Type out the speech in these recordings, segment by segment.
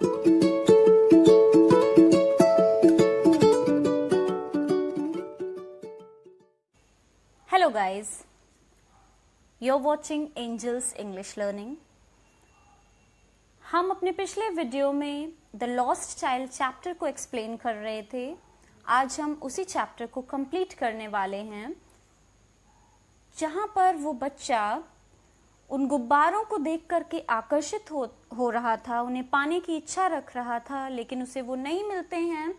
Hello guys, you're watching Angels English Learning. हम अपने पिछले वीडियो में द लॉस्ट चाइल्ड चैप्टर को एक्सप्लेन कर रहे थे. आज हम उसी चैप्टर को कंप्लीट करने वाले हैं जहां पर वो बच्चा उन गुब्बारों को देख करके आकर्षित हो रहा था, उन्हें पाने की इच्छा रख रहा था, लेकिन उसे वो नहीं मिलते हैं,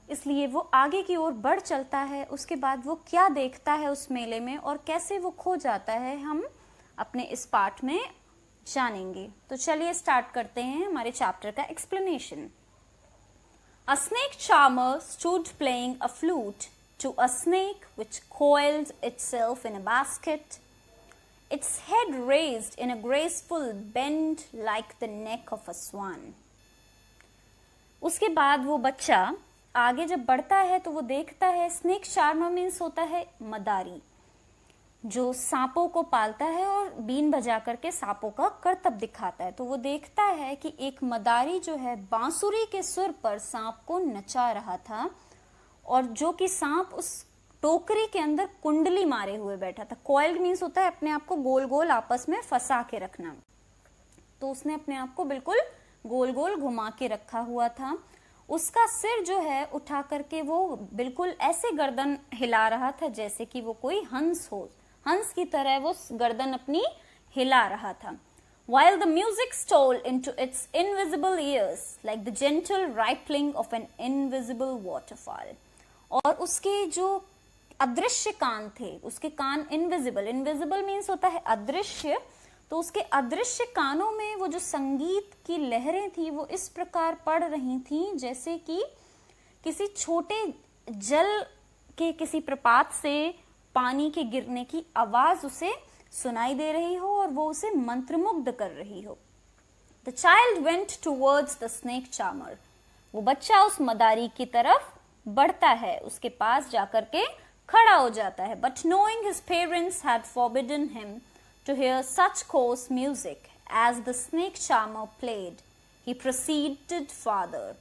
इसलिए वो आगे की ओर बढ़ चलता है. उसके बाद वो क्या देखता है उस मेले में और कैसे वो खो जाता है, हम अपने इस पार्ट में जानेंगे. तो चलिए स्टार्ट करते हैं हमारे चैप्टर का explanation. A snake charmer stood playing a flute to a snake which coiled itself in a basket, its head raised in a graceful bend like the neck of a swan. उसके बाद वो बच्चा आगे जब बढ़ता है तो वो देखता है, स्नेक चार्मर मीन्स होता है मदारी, जो सांपों को पालता है और बीन बजा करके सांपों का करतब दिखाता है. तो वो देखता है कि एक मदारी जो है बांसुरी के सुर पर सांप को नचा रहा था, और जो कि सांप उस टोकरी के अंदर कुंडली मारे हुए बैठा था. कॉइल्ड मीन्स होता है अपने आप को गोल गोल आपस में फंसा के रखना. तो उसने अपने आप को बिल्कुल गोल गोल घुमा के रखा हुआ था. उसका सिर जो है उठा करके वो बिल्कुल ऐसे गर्दन हिला रहा था जैसे कि वो कोई हंस हो, हंस की तरह वो गर्दन अपनी हिला रहा था. While the music stole into its invisible ears like the gentle rippling of an invisible waterfall. और उसके जो अदृश्य कान थे, उसके कान इनविजिबल, इनविजिबल मीन्स होता है अदृश्य, तो उसके अदृश्य कानों में वो जो संगीत की लहरें थी वो इस प्रकार पड़ रही थी जैसे कि किसी छोटे जल के किसी प्रपात से पानी के गिरने की आवाज उसे सुनाई दे रही हो और वो उसे मंत्रमुग्ध कर रही हो. The child went towards the snake charmer. वो बच्चा उस मदारी की तरफ बढ़ता है, उसके पास जाकर के खड़ा हो जाता है. But knowing his parents had forbidden him to hear such coarse music as the snake charmer played, he proceeded farther.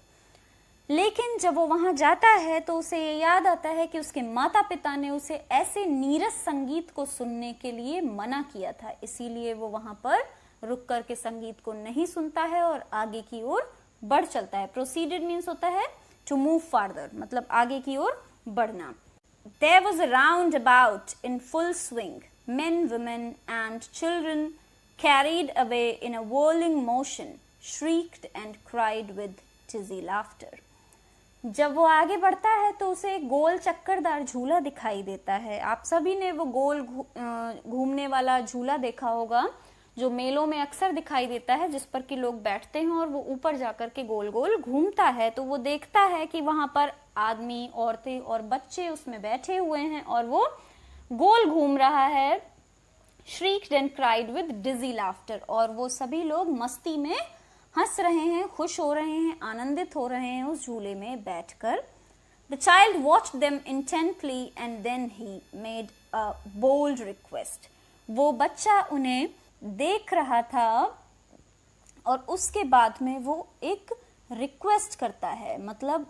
लेकिन जब वो वहां जाता है तो उसे ये याद आता है कि उसके माता पिता ने उसे ऐसे नीरस संगीत को सुनने के लिए मना किया था, इसीलिए वो वहां पर रुक करके संगीत को नहीं सुनता है और आगे की ओर बढ़ चलता है. प्रोसीडेड मीन्स होता है टू मूव फार्दर, मतलब आगे की ओर बढ़ना. There was a roundabout in full swing. Men, women, and children, carried away in a whirling motion, shrieked and cried with dizzy laughter. जब वो आगे बढ़ता है तो उसे एक गोल चक्करदार झूला दिखाई देता है. आप सभी ने वो गोल घूमने वाला झूला देखा होगा जो मेलों में अक्सर दिखाई देता है, जिस पर कि लोग बैठते हैं और वो ऊपर जाकर के गोल गोल घूमता है. तो वो देखता है कि वहां पर आदमी, औरतें और बच्चे उसमें बैठे हुए हैं और वो गोल घूम रहा है. Shrieked and cried with dizzy laughter. और वो सभी लोग मस्ती में हंस रहे हैं, खुश हो रहे हैं, आनंदित हो रहे हैं उस झूले में बैठकर. The child watched them intently and then he made a bold request. वो बच्चा उन्हें देख रहा था और उसके बाद में वो एक रिक्वेस्ट करता है, मतलब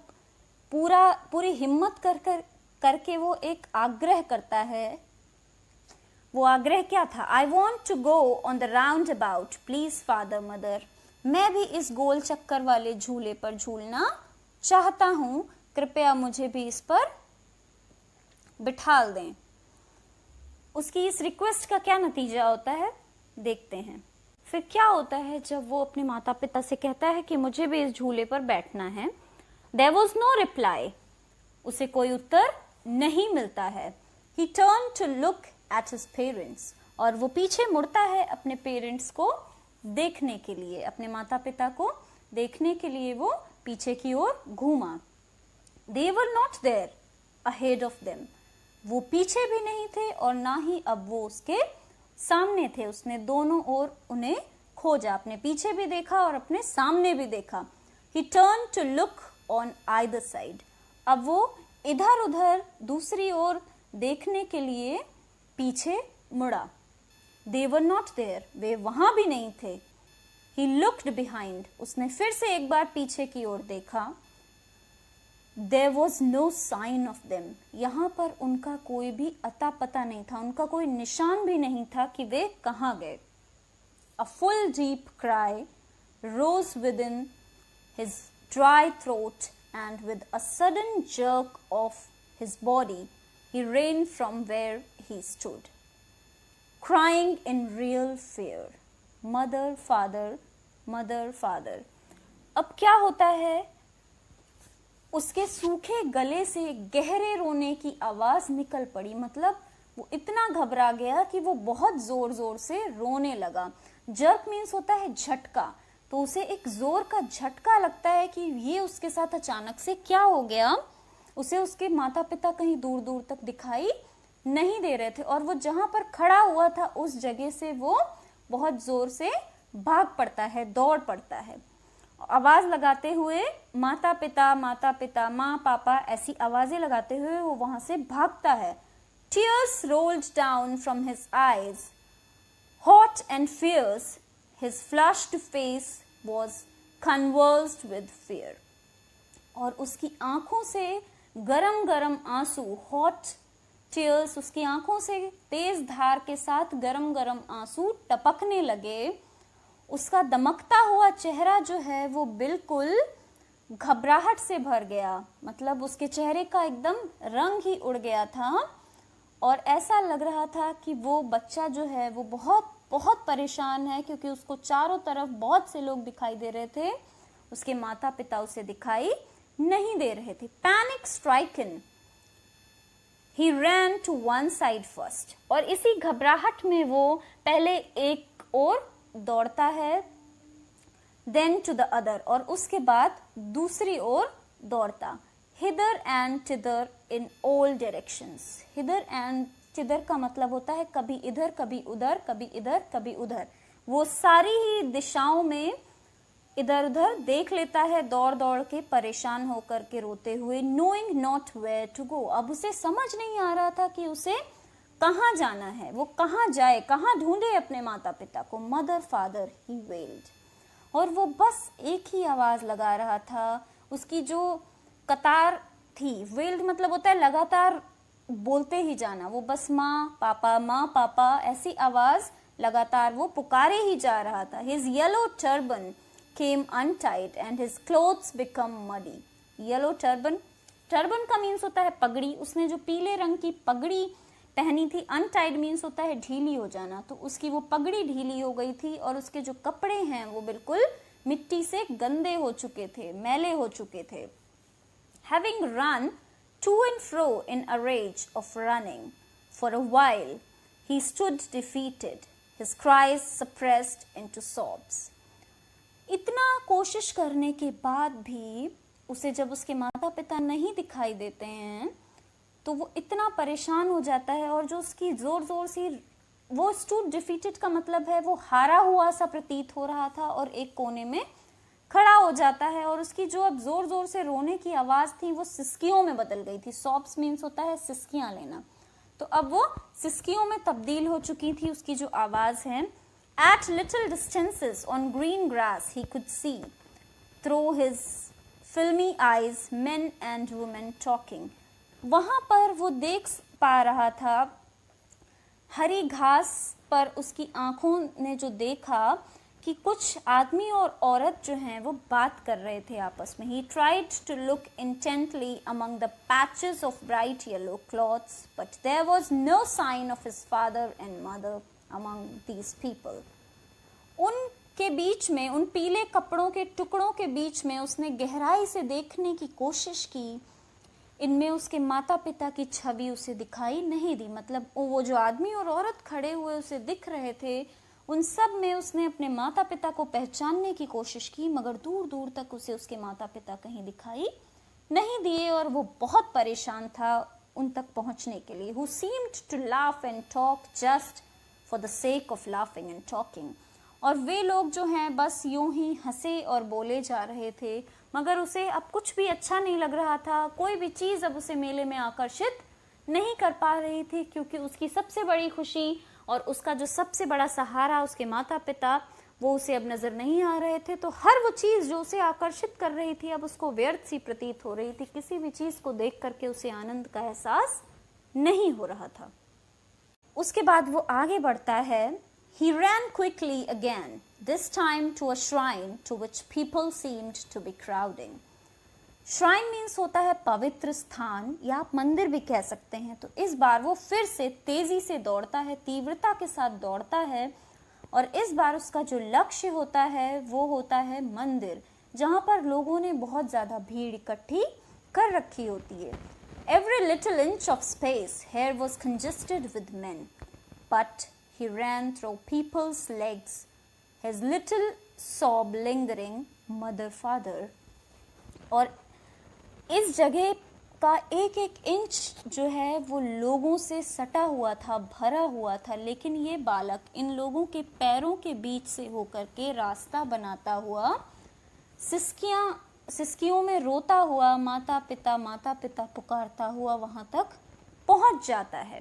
पूरी हिम्मत करके वो एक आग्रह करता है. वो आग्रह क्या था? I want to go on the roundabout, please father, mother. मैं भी इस गोल चक्कर वाले झूले पर झूलना चाहता हूँ, कृपया मुझे भी इस पर बिठाल दें. उसकी इस रिक्वेस्ट का क्या नतीजा होता है देखते हैं. फिर क्या होता है जब वो अपने माता पिता से कहता है कि मुझे भी इस झूले पर बैठना है. There was no reply. उसे कोई उत्तर नहीं मिलता है. He turned to look at his parents. और वो पीछे मुड़ता है अपने पेरेंट्स को देखने के लिए, अपने माता पिता को देखने के लिए वो पीछे की ओर घूमा. They were not there ahead of them. वो पीछे भी नहीं थे और ना ही अब वो उसके सामने थे. उसने दोनों ओर उन्हें खोजा, अपने पीछे भी देखा और अपने सामने भी देखा. He turned to look on either side. अब वो इधर उधर दूसरी ओर देखने के लिए पीछे मुड़ा. They were not there. वे वहां भी नहीं थे. He looked behind. उसने फिर से एक बार पीछे की ओर देखा. There was no sign of them. यहाँ पर उनका कोई भी अता पता नहीं था, उनका कोई निशान भी नहीं था कि वे कहाँ गए. A full deep cry rose within his dry throat, and with a sudden jerk of his body, he ran from where he stood, crying in real fear, "Mother, father, mother, father." अब क्या होता है, उसके सूखे गले से गहरे रोने की आवाज निकल पड़ी. मतलब वो इतना घबरा गया कि वो बहुत जोर जोर से रोने लगा. जर्क मीन्स होता है झटका, तो उसे एक जोर का झटका लगता है कि ये उसके साथ अचानक से क्या हो गया. उसे उसके माता पिता कहीं दूर दूर तक दिखाई नहीं दे रहे थे, और वो जहां पर खड़ा हुआ था उस जगह से वो बहुत जोर से भाग पड़ता है, दौड़ पड़ता है, आवाज लगाते हुए माता पिता, माँ पापा, ऐसी आवाजें लगाते हुए वो वहां से भागता है. Tears rolled down from his eyes. Hot and fierce, his flushed face was convulsed with fear. और उसकी आंखों से गरम गरम आंसू, hot tears, उसकी आंखों से तेज धार के साथ गरम गरम आंसू टपकने लगे. उसका दमकता हुआ चेहरा जो है वो बिल्कुल घबराहट से भर गया. मतलब उसके चेहरे का एकदम रंग ही उड़ गया था, और ऐसा लग रहा था कि वो बच्चा जो है वो बहुत बहुत परेशान है, क्योंकि उसको चारों तरफ बहुत से लोग दिखाई दे रहे थे, उसके माता पिता उसे दिखाई नहीं दे रहे थे. Panic stricken, he ran to one side first. और इसी घबराहट में वो पहले एक ओर दौड़ता है, then to the other, और उसके बाद दूसरी ओर दौड़ता. hither and thither in all directions. hither and thither का मतलब होता है कभी इधर कभी उधर, कभी इधर कभी उधर. वो सारी ही दिशाओं में इधर उधर देख लेता है, दौड़ दौड़ के, परेशान होकर के, रोते हुए. knowing not where to go. अब उसे समझ नहीं आ रहा था कि उसे कहाँ जाना है, वो कहाँ जाए, कहाँ ढूंढे अपने माता पिता को. mother, father, he wailed. और वो बस एक ही आवाज लगा रहा था. उसकी जो कतार थी, वेल्ड मतलब होता है लगातार बोलते ही जाना. वो बस माँ पापा ऐसी आवाज लगातार वो पुकारे ही जा रहा था. His yellow turban came untied and his clothes become muddy. Yellow turban का मीन्स होता है पगड़ी. उसने जो पीले रंग की पगड़ी पहनी थी, अनटाइड मीन्स होता है ढीली हो जाना, तो उसकी वो पगड़ी ढीली हो गई थी, और उसके जो कपड़े हैं वो बिल्कुल मिट्टी से गंदे हो चुके थे, मैले हो चुके थे. Having run to and fro in a rage of running for a while, he stood defeated, his cries suppressed into sobs. इतना कोशिश करने के बाद भी उसे जब उसके माता पिता नहीं दिखाई देते हैं तो वो इतना परेशान हो जाता है, और जो उसकी जोर जोर से, वो stood defeated का मतलब है वो हारा हुआ सा प्रतीत हो रहा था, और एक कोने में खड़ा हो जाता है. और उसकी जो अब जोर जोर से रोने की आवाज थी वो सिसकियों में बदल गई थी. सॉब्स मीन्स होता है सिसकियां लेना, तो अब वो सिसकियों में तब्दील हो चुकी थी उसकी जो आवाज है. At little distances on green grass he could see through his filmy eyes men and women talking. वहां पर वो देख पा रहा था, हरी घास पर उसकी आंखों ने जो देखा कि कुछ आदमी और औरत जो हैं वो बात कर रहे थे आपस में. He tried to look intently among the patches of bright yellow cloths, but there was no sign of his father and mother among these people. उनके बीच में, उन पीले कपड़ों के टुकड़ों के बीच में उसने गहराई से देखने की कोशिश की. इनमें उसके माता पिता की छवि उसे दिखाई नहीं दी. मतलब वो जो आदमी और औरत खड़े हुए उसे दिख रहे थे, उन सब में उसने अपने माता पिता को पहचानने की कोशिश की, मगर दूर दूर तक उसे उसके माता पिता कहीं दिखाई नहीं दिए, और वो बहुत परेशान था उन तक पहुंचने के लिए. Who seemed to laugh and talk just for the sake of laughing and talking. और वे लोग जो हैं बस यूं ही हंसे और बोले जा रहे थे, मगर उसे अब कुछ भी अच्छा नहीं लग रहा था. कोई भी चीज़ अब उसे मेले में आकर्षित नहीं कर पा रही थी, क्योंकि उसकी सबसे बड़ी खुशी और उसका जो सबसे बड़ा सहारा उसके माता पिता वो उसे अब नजर नहीं आ रहे थे, तो हर वो चीज जो उसे आकर्षित कर रही थी अब उसको व्यर्थ सी प्रतीत हो रही थी। किसी भी चीज को देख करके उसे आनंद का एहसास नहीं हो रहा था। उसके बाद वो आगे बढ़ता है। He ran quickly again, this time to a shrine to which people seemed to be crowding. Shrine means होता है पवित्र स्थान, या आप मंदिर भी कह सकते हैं। तो इस बार वो फिर से तेजी से दौड़ता है, तीव्रता के साथ दौड़ता है, और इस बार उसका जो लक्ष्य होता है वो होता है मंदिर, जहां पर लोगों ने बहुत ज्यादा भीड़ इकट्ठी कर रखी होती है। Every little inch of space here was congested with men, but he ran through people's legs, his little sob lingering, mother, father. और इस जगह का एक एक इंच जो है वो लोगों से सटा हुआ था, भरा हुआ था, लेकिन ये बालक इन लोगों के पैरों के बीच से होकर के रास्ता बनाता हुआ सिसकियों में रोता हुआ माता पिता पुकारता हुआ वहां तक पहुंच जाता है।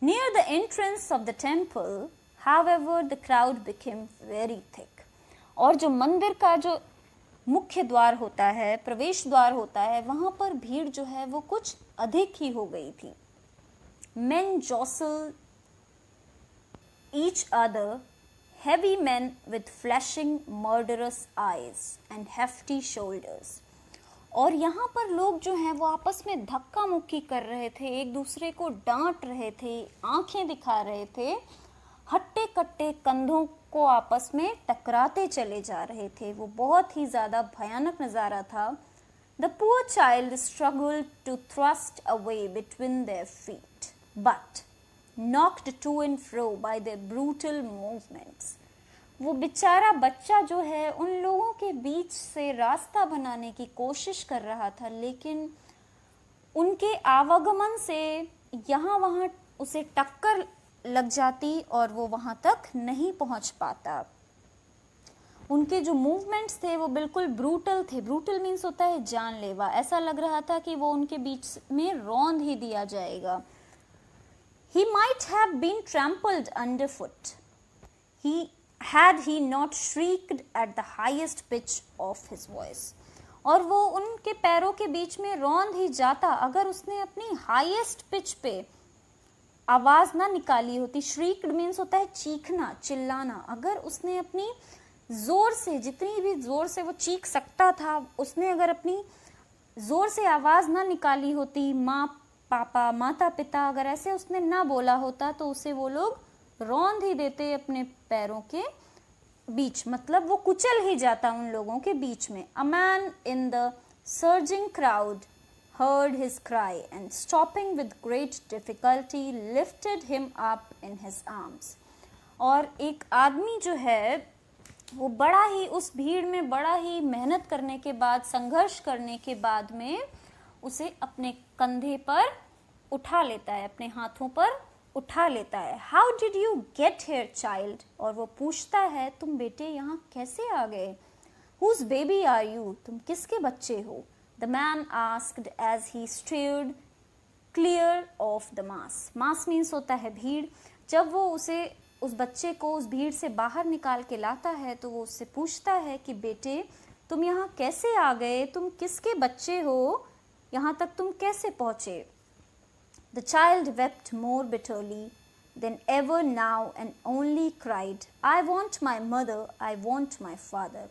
Near the entrance of the temple, however, the crowd became very thick. और जो मंदिर का जो मुख्य द्वार होता है, प्रवेश द्वार होता है, वहां पर भीड़ जो है वो कुछ अधिक ही हो गई थी। Men jostled each other, heavy men with flashing murderous eyes and hefty shoulders. और यहाँ पर लोग जो हैं वो आपस में धक्का मुक्की कर रहे थे, एक दूसरे को डांट रहे थे, आंखें दिखा रहे थे, हट्टे कट्टे कंधों को आपस में टकराते चले जा रहे थे। वो बहुत ही ज्यादा भयानक नजारा था। The poor child struggled to thrust away between their feet, but knocked to and fro by their brutal movements. वो बेचारा बच्चा जो है उन लोगों के बीच से रास्ता बनाने की कोशिश कर रहा था, लेकिन उनके आवागमन से यहाँ वहाँ उसे टक्कर लग जाती और वो वहाँ तक नहीं पहुँच पाता। उनके जो मूवमेंट्स थे वो बिल्कुल ब्रूटल थे। ब्रूटल मीन्स होता है जानलेवा। ऐसा लग रहा था कि वो उनके बीच में रौंद ही दिया जाएगा। He might have been trampled underfoot. Had he not shrieked at the highest pitch of his voice. और वो उनके पैरों के बीच में रौंद ही जाता अगर उसने अपनी हाईएस्ट पिच पे आवाज ना निकाली होती। श्रीक्ड मीन्स होता है चीखना, चिल्लाना। अगर उसने अपनी जोर से, जितनी भी जोर से वो चीख सकता था, उसने अगर अपनी जोर से आवाज ना निकाली होती, माँ पापा माता पिता अगर ऐसे उसने ना बोला होता, तो उसे वो लोग रौंद ही देते अपने पैरों के बीच, मतलब वो कुचल ही जाता उन लोगों के बीच में। A man in the surging crowd heard his cry and stopping with great difficulty lifted him up in his arms. और एक आदमी जो है वो बड़ा ही उस भीड़ में बड़ा ही मेहनत करने के बाद, संघर्ष करने के बाद में उसे अपने कंधे पर उठा लेता है, अपने हाथों पर उठा लेता है। How did you get here, child? और वो पूछता है, तुम बेटे यहाँ कैसे आ गए? Whose baby are you? तुम किसके बच्चे हो? The man asked as he steered clear of the mass. Mass means होता है भीड़। जब वो उस बच्चे को उस भीड़ से बाहर निकाल के लाता है, तो वो उससे पूछता है कि बेटे तुम यहाँ कैसे आ गए? तुम किसके बच्चे हो? यहाँ तक तुम कैसे पहुंचे? The child wept more bitterly than ever now and only cried, I want my mother, I want my father.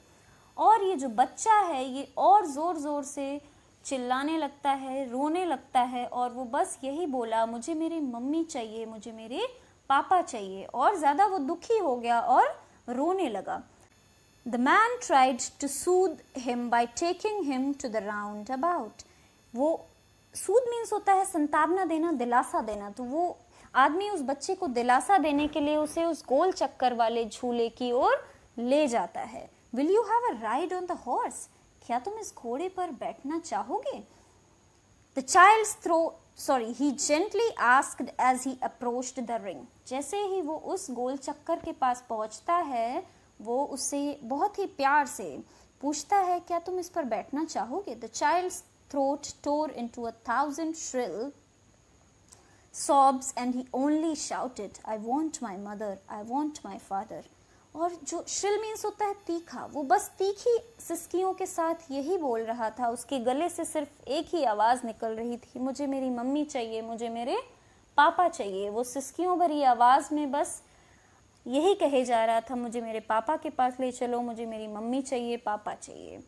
और ये जो बच्चा है ये और जोर जोर से चिल्लाने लगता है, रोने लगता है, और वो बस यही बोला, मुझे मेरी मम्मी चाहिए, मुझे मेरे पापा चाहिए। और ज्यादा वो दुखी हो गया और रोने लगा। The man tried to soothe him by taking him to the roundabout. वो सूद मीन्स होता है संतावना देना, दिलासा देना। तो वो आदमी उस बच्चे को दिलासा देने के लिए उसे उस गोल चक्कर वाले झूले की ओर ले जाता है। Will you have a ride on the horse? क्या तुम इस घोड़े पर बैठना चाहोगे? The child's he gently asked as he approached the ring. जैसे ही वो उस गोल चक्कर के पास पहुंचता है, वो उससे बहुत ही प्यार से पूछता है, क्या तुम इस पर बैठना चाहोगे? The child's throat tore into 1,000 shrill sobs and he only shouted, I want my mother, I want my father. और जो श्रिल मीन्स होता है तीखा, वो बस तीखी सिसकियों के साथ यही बोल रहा था। उसके गले से सिर्फ एक ही आवाज़ निकल रही थी, मुझे मेरी मम्मी चाहिए, मुझे मेरे पापा चाहिए। वो सिसकियों भरी आवाज़ में बस यही कहे जा रहा था, मुझे मेरे पापा के पास ले चलो, मुझे मेरी मम्मी चाहिए, पापा चाहिए।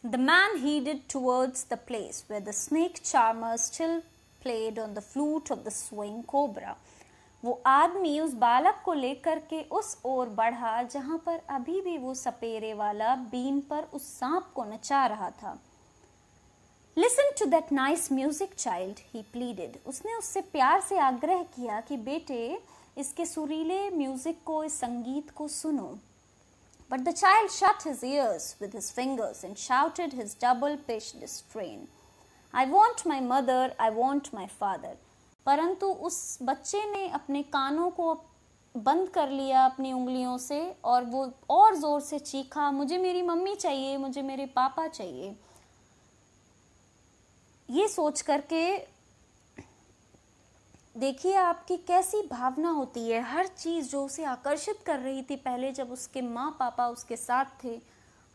The man headed towards the place where the snake charmer still played on the flute of the swing cobra. वो आदमी उस बालक को लेकर के उस ओर बढ़ा जहां पर अभी भी वो सपेरे वाला बीन पर उस सांप को नचा रहा था। Listen to that nice music, child, he pleaded. उसने उससे प्यार से आग्रह किया कि बेटे इसके सुरीले म्यूजिक को, इस संगीत को सुनो। But the child shut his ears with his fingers and shouted his double-pitched strain. I want my mother, I want my father. परंतु उस बच्चे ने अपने कानों को बंद कर लिया अपनी उंगलियों से और वो और जोर से चीखा, मुझे मेरी मम्मी चाहिए, मुझे मेरे पापा चाहिए। ये सोच करके देखिए आपकी कैसी भावना होती है। हर चीज़ जो उसे आकर्षित कर रही थी पहले जब उसके माँ पापा उसके साथ थे,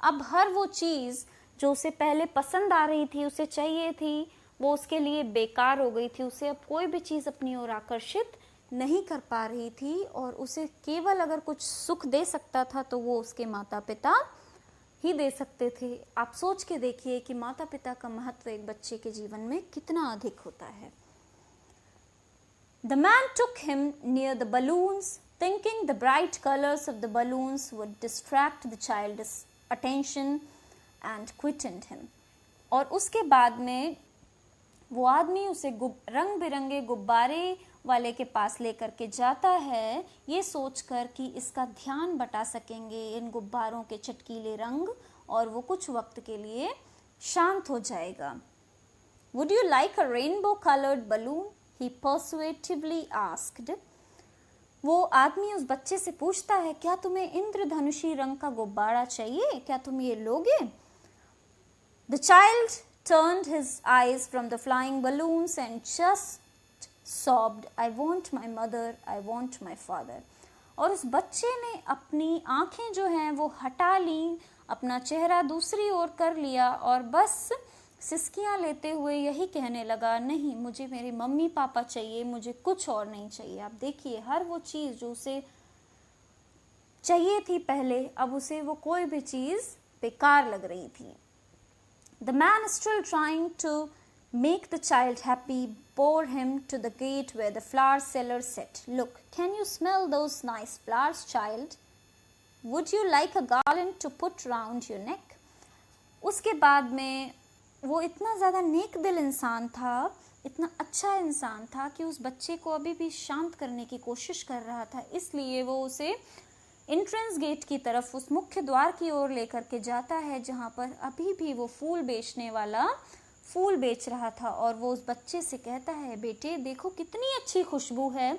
अब हर वो चीज़ जो उसे पहले पसंद आ रही थी, उसे चाहिए थी, वो उसके लिए बेकार हो गई थी। उसे अब कोई भी चीज़ अपनी ओर आकर्षित नहीं कर पा रही थी और उसे केवल अगर कुछ सुख दे सकता था तो वो उसके माता पिता ही दे सकते थे। आप सोच के देखिए कि माता पिता का महत्व एक बच्चे के जीवन में कितना अधिक होता है। The man took him near the balloons, thinking the bright colors of the balloons would distract the child's attention and quietened him. और उसके बाद में वो आदमी उसे रंग बिरंगे गुब्बारे वाले के पास लेकर के जाता है, ये सोचकर कि इसका ध्यान बटा सकेंगे इन गुब्बारों के चटकीले रंग और वो कुछ वक्त के लिए शांत हो जाएगा। Would you like a rainbow colored balloon? He persuasively asked. वो आदमी उस बच्चे से पूछता है, क्या तुम्हें इंद्रधनुषी रंग का गुब्बारा चाहिए? क्या तुम ये लोगे? The child turned his eyes from the flying balloons and just sobbed, I want my mother, I want my father. और उस बच्चे ने अपनी आंखें जो हैं वो हटा ली, अपना चेहरा दूसरी ओर कर लिया और बस सिसकियां लेते हुए यही कहने लगा, नहीं, मुझे मेरे मम्मी पापा चाहिए, मुझे कुछ और नहीं चाहिए। आप देखिए हर वो चीज़ जो उसे चाहिए थी पहले, अब उसे वो कोई भी चीज़ बेकार लग रही थी। The man, still trying to make the child happy, bore him to the gate where the flower seller said, Look, can you smell those nice flowers, child? Would you like a garland to put round your neck? उसके बाद में वो इतना ज़्यादा नेक दिल इंसान था, इतना अच्छा इंसान था कि उस बच्चे को अभी भी शांत करने की कोशिश कर रहा था। इसलिए वो उसे एंट्रेंस गेट की तरफ, उस मुख्य द्वार की ओर लेकर के जाता है जहाँ पर अभी भी वो फूल बेचने वाला फूल बेच रहा था और वो उस बच्चे से कहता है, बेटे देखो कितनी अच्छी खुशबू है,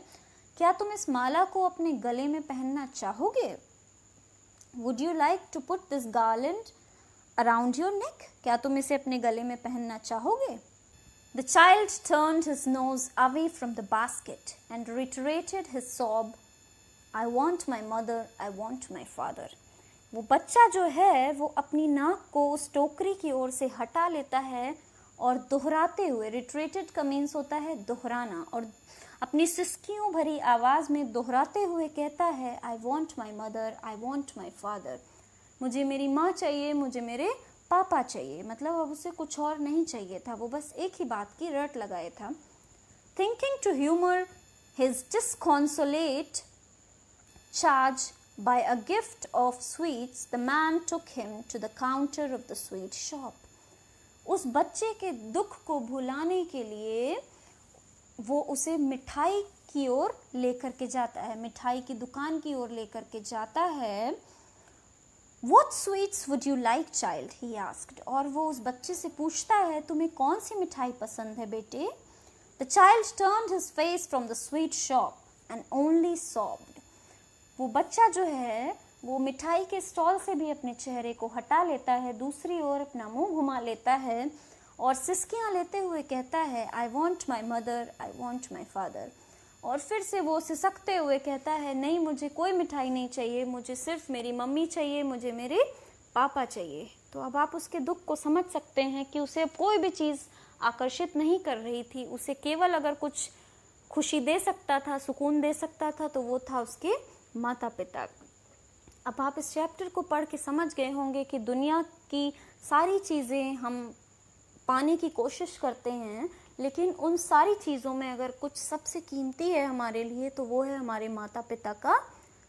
क्या तुम इस माला को अपने गले में पहनना चाहोगे? Would you like to put this garland around your neck? क्या तुम इसे अपने गले में पहनना चाहोगे? The child turned his nose away from the basket and reiterated his sob, I want my mother, I want my father. वो बच्चा जो है वो अपनी नाक को उस टोकरी की ओर से हटा लेता है और दोहराते हुए, रिट्रेटेड का मीन्स होता है दोहराना, और अपनी सिसकियों भरी आवाज़ में दोहराते हुए कहता है, I want my mother, I want my father. मुझे मेरी माँ चाहिए, मुझे मेरे पापा चाहिए। मतलब अब उसे कुछ और नहीं चाहिए था, वो बस एक ही बात की रट लगाए था। Thinking to humor his disconsolate charge by a gift of sweets, the man took him to the counter of the sweet shop. उस बच्चे के दुख को भुलाने के लिए वो उसे मिठाई की ओर लेकर के जाता है, मिठाई की दुकान की ओर लेकर के जाता है। What sweets would you like, child? He asked. और वो उस बच्चे से पूछता है, तुम्हें कौन सी मिठाई पसंद है बेटे? The child turned his face from the sweet shop and only sobbed. वो बच्चा जो है वो मिठाई के स्टॉल से भी अपने चेहरे को हटा लेता है, दूसरी ओर अपना मुंह घुमा लेता है और सिसकियां लेते हुए कहता है, I want my mother, I want my father. और फिर से वो सिसकते हुए कहता है, नहीं मुझे कोई मिठाई नहीं चाहिए, मुझे सिर्फ मेरी मम्मी चाहिए, मुझे मेरे पापा चाहिए। तो अब आप उसके दुख को समझ सकते हैं कि उसे कोई भी चीज़ आकर्षित नहीं कर रही थी। उसे केवल अगर कुछ खुशी दे सकता था, सुकून दे सकता था, तो वो था उसके माता पिता। अब आप इस चैप्टर को पढ़ के समझ गए होंगे कि दुनिया की सारी चीज़ें हम पाने की कोशिश करते हैं, लेकिन उन सारी चीज़ों में अगर कुछ सबसे कीमती है हमारे लिए, तो वो है हमारे माता पिता का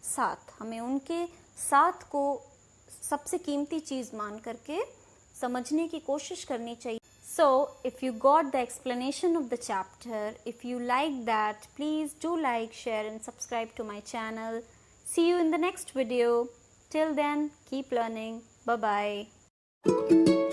साथ। हमें उनके साथ को सबसे कीमती चीज़ मान करके समझने की कोशिश करनी चाहिए। So, if you got the explanation of the chapter, if you like that, please do like, share and subscribe to my channel. See you in the next video. Till then, keep learning. Bye-bye.